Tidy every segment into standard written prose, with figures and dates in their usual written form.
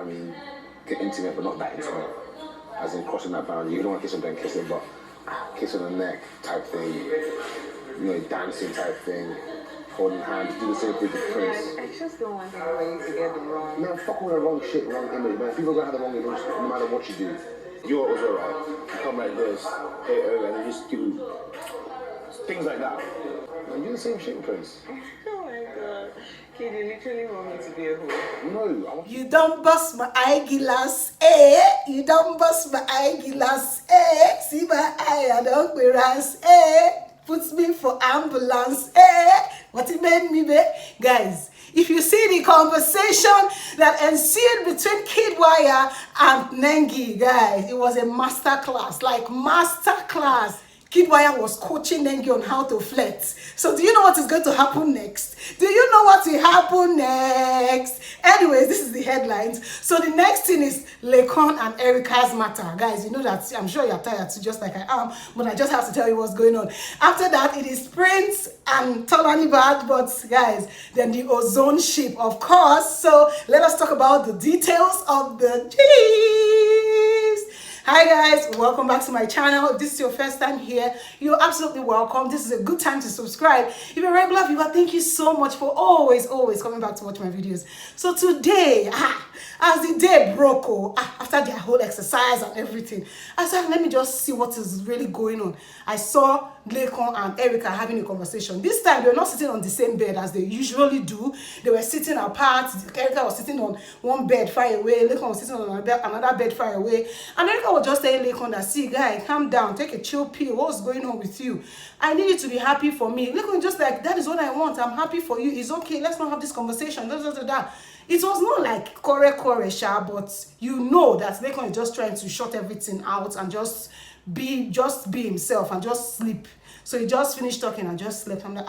mean, get intimate, but not that intimate. As in crossing that boundary. You don't want to kiss him, then kiss him, but kiss on the neck type thing. You know, dancing type thing. Holding hands, do the same thing with Prince. I just don't want anybody to get the wrong. Man, fuck all the wrong shit, wrong image, man. People are gonna have the wrong image no matter what you do. You're also right. You come like this, hey, and then just give things like that. Man, do the same shit with Prince. Oh my god. Kid, you literally want me to be a hoe. No, I want You don't bust my eyeglass, eh? You don't bust my eyeglass, eh? See my eye, I don't whereas, eh? Puts me for ambulance, eh? What it made me be? Guys, if you see the conversation that ensued between Kidwire and Nengi, guys, it was a master class, like master class. Kidwire was coaching Nengi on how to flirt. So do you know what is going to happen next? Do you know what will happen next? Anyways, this is the headlines. So the next thing is Laycon and Erica's matter. Guys, you know that I'm sure you're tired too, just like I am, but I just have to tell you what's going on. After that, it is Prince and Tolani Bad, but guys, then the ozone ship, of course. So let us talk about the details of the gist. Hi guys, welcome back to my channel. If this is your first time here, you're absolutely welcome. This is a good time to subscribe. If you're a regular viewer, thank you so much for always coming back to watch my videos. So today, as the day broke, after their whole exercise and everything, I said, let me just see what is really going on. I saw Laycon and Erica having a conversation. This time, they were not sitting on the same bed as they usually do. They were sitting apart. Erica was sitting on one bed far away. Laycon was sitting on another bed far away. And Erica was just telling Laycon that, see, guy, calm down. Take a chill pill. What's going on with you? I need you to be happy for me. Laycon just like, that is what I want. I'm happy for you. It's okay. Let's not have this conversation. It was not like kore sha, but you know that Laycon is just trying to shut everything out and just be himself and just sleep. So he just finished talking and just slept. I'm like,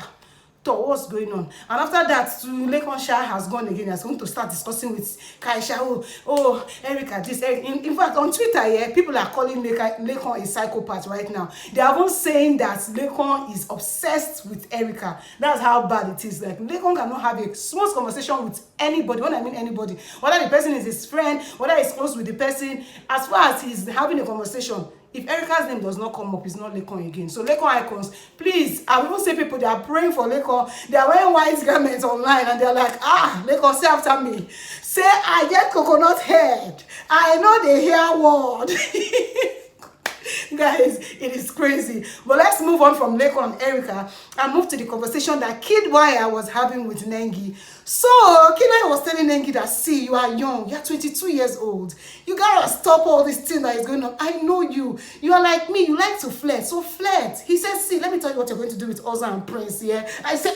what's going on? And after that, Laycon Sha has gone again. He's going to start discussing with Kaisha. Oh, Erica, this. In fact, on Twitter, yeah, people are calling Laycon a psychopath right now. They are even saying that Laycon is obsessed with Erica. That's how bad it is. Like, Laycon cannot have a small conversation with anybody. When I mean anybody, whether the person is his friend, whether he's close with the person, as far as he's having a conversation, if Erica's name does not come up, it's not Laycon again. So Laycon icons, please, I will even say people, they are praying for Laycon. They are wearing white garments online and they're like, Laycon, say after me. Say, I get coconut head. I know the hair word. Guys, it is crazy. But let's move on from Laycon and Erica and move to the conversation that Kidwire was having with Nengi. So Kidwire was telling Nengi that, see, you are young, you're 22 years old. You gotta stop all this thing that is going on. I know you. You are like me, you like to flirt. So flirt. He said, see, let me tell you what you're going to do with Ozo and Prince here. Yeah? I said,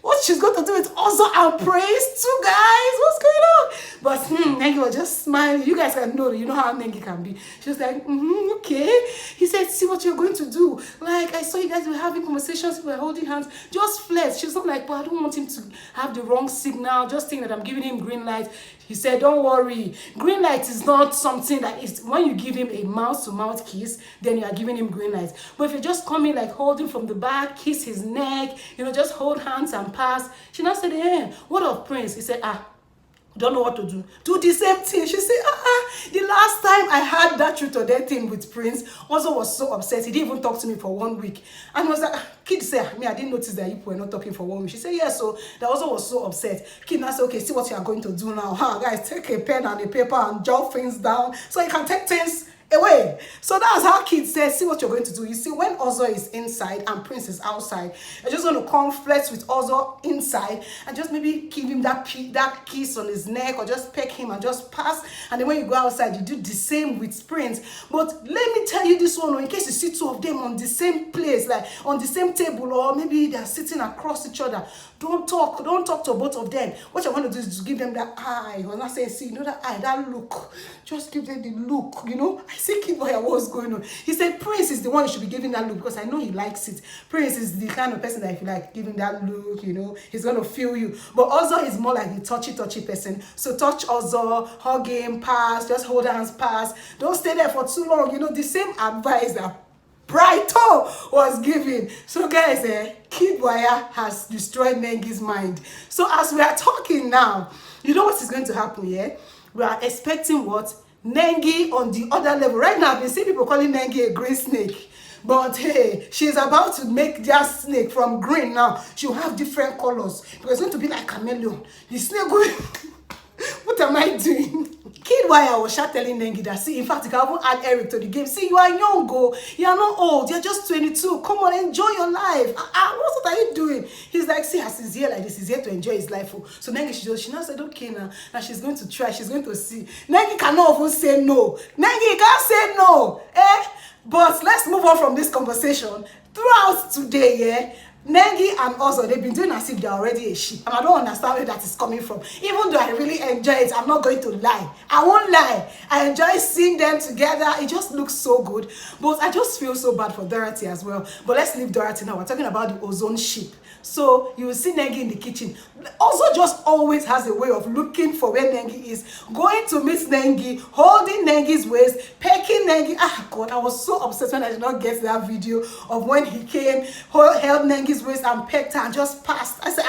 what she's going to do with Ozo and Prince too, guys? What's going on? But Nengi was just smiling. You guys can know, you know how Nengi can be. She was like, okay. He said, see what you're going to do. Like, I saw you guys were having conversations, we were holding hands. Just flirt. She was not like, but I don't want him to have the wrong signal. Just think that I'm giving him green light. He said, don't worry. Green light is not something that is, when you give him a mouth-to-mouth kiss, then you are giving him green light. But if you just come in like holding from the back, kiss his neck, just hold hands and pass. She now said, what of Prince? He said, don't know what to do. Do the same thing. She said, the last time I had that truth or that thing with Prince, Ozo was so upset. He didn't even talk to me for 1 week. And I was like, Kid said, I didn't notice that you were not talking for 1 week. She said, yes, so that Ozo was so upset. Kid now said, okay, see what you are going to do now. Guys, take a pen and a paper and jot things down so you can take things away. So that's how Kid says, see what you're going to do. You see, when Ozo is inside and Prince is outside, you're just going to come flirt with Ozo inside and just maybe give him that kiss on his neck or just peck him and just pass. And then when you go outside, you do the same with Prince. But let me tell you this one, in case you see two of them on the same place, like on the same table, or maybe they're sitting across each other, don't talk to both of them. What you want to do is to give them that eye. You're not saying, see, that eye, that look. Just give them the look, I see Kidwire, what's going on. He said Prince is the one you should be giving that look because I know he likes it. Prince is the kind of person that if you like giving that look, he's going to feel you. But Ozo is more like the touchy person. So touch Ozo, hug him, pass, just hold hands, pass. Don't stay there for too long. The same advice that Brighto was giving. So guys, Kidwire has destroyed Nengi's mind. So as we are talking now, you know what is going to happen here? we are expecting what? Nengi on the other level. Right now, I've been seeing people calling Nengi a green snake. But hey, she's about to make that snake from green now. She'll have different colors. Because it's going to be like chameleon. The snake will... What am I doing? Kid Wire was telling Nengi that, see, in fact, you can even add Eric to the game. See, you are young, go. You are not old. You're just 22. Come on, enjoy your life. What are you doing? He's like, see, as he's here like this, he's here to enjoy his life. So Nengi, she now said, okay, now she's going to try. She's going to see. Nengi cannot even say no. Nengi can't say no. But let's move on from this conversation. Throughout today, yeah, Nengi and Ozo, they've been doing as if they're already a sheep. And I don't understand where that is coming from. Even though I really enjoy it, I'm not going to lie. I won't lie. I enjoy seeing them together. It just looks so good. But I just feel so bad for Dorothy as well. But let's leave Dorothy now. We're talking about the ozone sheep. So you will see Nengi in the kitchen. Ozo just always has a way of looking for where Nengi is, going to meet Nengi, holding Nengi's waist, pecking Nengi. God, I was so upset when I did not get that video of when he came, held Nengi's waist and pecked her and just passed. I said,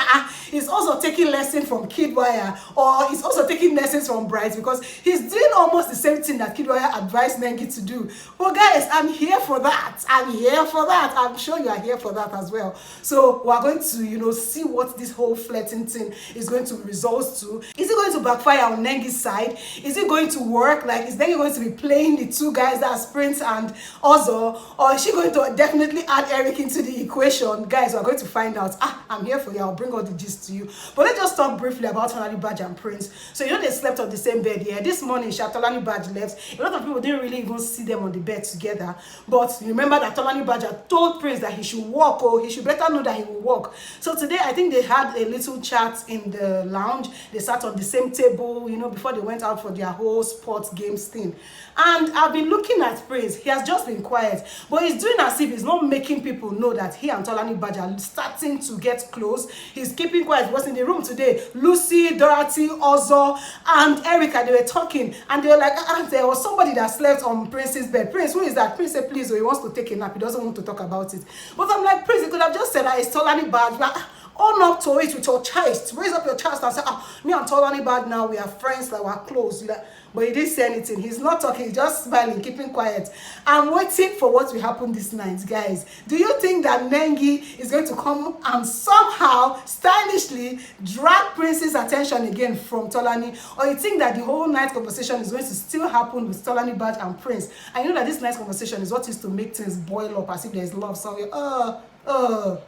he's also taking lessons from Kid Wire, or he's also taking lessons from Bright, because he's doing almost the same thing that Kid Wire advised Nengi to do. Well, guys, I'm here for that. I'm here for that. I'm sure you are here for that as well. So we're going to, see what this whole flirting thing is going to result to. Is it going to backfire on Nengi's side? Is it going to work? Like, is Nengi going to be playing the two guys, that's Prince and Ozo? Or is she going to definitely add Eric into the equation? Guys, we're going to find out. I'm here for you. I'll bring all the gist to you. But let's just talk briefly about Tolani Badge and Prince. So, they slept on the same bed here. This morning, Tolani Badge left. A lot of people didn't really even see them on the bed together. But remember that Tolani Badge told Prince that he should walk, or he should better know that he will walk. So today, I think they had a little chat in the lounge. They sat on the same table, before they went out for their whole sports games thing. And I've been looking at Prince. He has just been quiet. But he's doing as if he's not making people know that he and Tolani Badge are starting to get close. He's keeping quiet. Because in the room today, Lucy, Dorothy, Ozo, and Erica, they were talking. And they were like, there was somebody that slept on Prince's bed. Prince, who is that? Prince said, please, he wants to take a nap. He doesn't want to talk about it. But I'm like, Prince, he could have just said that it's Tolani Badge. Like, own up to it with your chest. Raise up your chest and say, me and Tolani Badge now, we are friends, like we're close. But he didn't say anything. He's not talking, he's just smiling, keeping quiet. I'm waiting for what will happen this night, guys. Do you think that Nengi is going to come and somehow, stylishly, drag Prince's attention again from Tolani? Or you think that the whole night conversation is going to still happen with Tolani Badge and Prince? I know that this night conversation is what used to make things boil up as if there's love somewhere.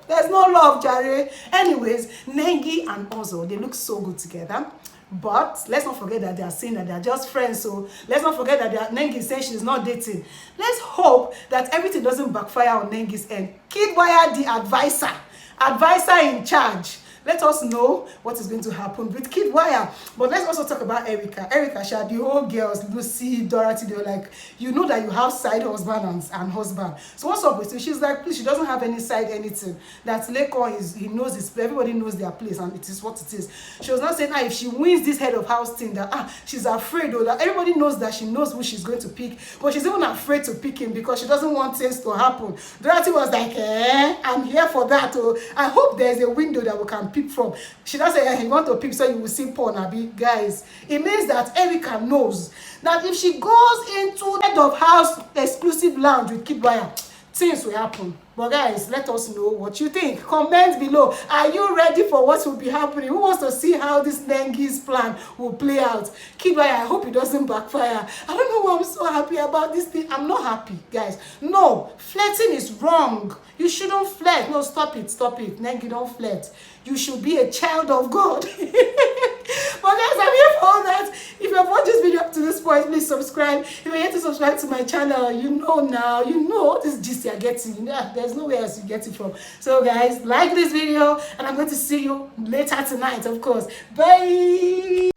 There's no love, Jare. Anyways, Nengi and Ozo, they look so good together. But let's not forget that they are saying that they are just friends. So let's not forget that Nengi is saying she's not dating. Let's hope that everything doesn't backfire on Nengi's end. Kid Wire, the advisor in charge. Let us know what is going to happen with Kid Wire. But let's also talk about Erica. Erica, the whole girls, Lucy, Dorothy, they were like, you know that you have side husband and husband. So what's up with you? She's like, please, she doesn't have any side anything. That Lekon he knows his place. Everybody knows their place, and it is what it is. She was not saying, if she wins this head of house thing, that she's afraid, or that everybody knows that she knows who she's going to pick. But she's even afraid to pick him because she doesn't want things to happen. Dorothy was like, I'm here for that. I hope there's a window that we can pick from. She doesn't say, you want to pick so you will see porn, Abi. Guys, it means that Erica knows that if she goes into head of house exclusive lounge with Kid Wire, things will happen. But guys, let us know what you think. Comment below. Are you ready for what will be happening? Who wants to see how this Nengi's plan will play out? Kid Wire, I hope it doesn't backfire. I don't know why I'm so happy about this thing. I'm not happy, guys. No, flirting is wrong. You shouldn't flirt. No, stop it. Nengi, don't flirt. You should be a child of God. But guys, I'm here for all that. If you have watched this video up to this point, please subscribe. If you're yet to subscribe to my channel, you know what this gist you're getting. There's nowhere else you get it from. So guys, like this video, and I'm going to see you later tonight, of course. Bye.